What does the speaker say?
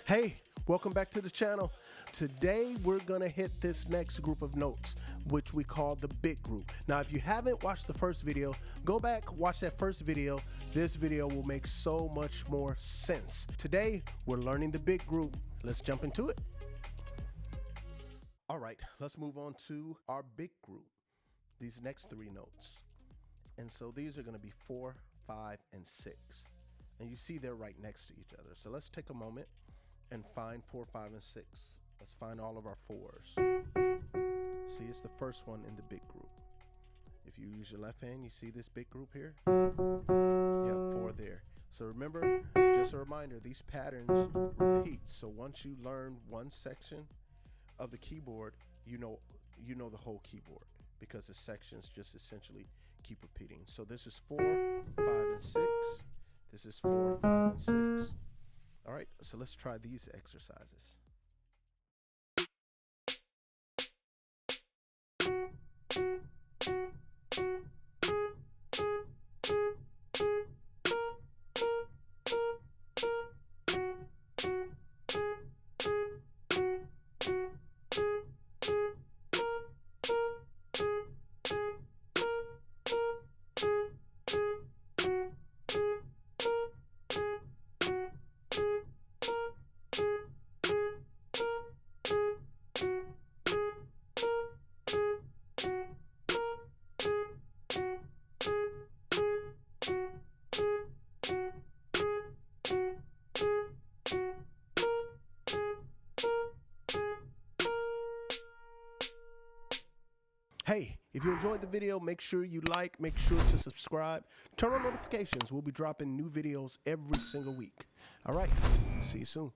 Hey, welcome back to the channel. Today we're gonna hit this next group of notes, which we call the big group. Now, if you haven't watched the first video, go back, watch that first video. This video will make so much more sense. Today, we're learning the big group. Let's jump into it. All right, let's move on to our big group, these next three notes. And so these are gonna be 4, 5, and 6. And you see they're right next to each other. So let's take a moment and find 4, 5, and 6. Let's find all of our 4s. See, it's the first one in the big group. If you use your left hand, you see this big group here? You have 4 there. So remember, just a reminder, these patterns repeat. So once you learn one section of the keyboard, you know the whole keyboard, because the sections just essentially keep repeating. So this is 4, 5, and 6. This is 4, 5, and 6. All right, so let's try these exercises. Hey, if you enjoyed the video, make sure you like, make sure to subscribe, turn on notifications. We'll be dropping new videos every single week. All right, see you soon.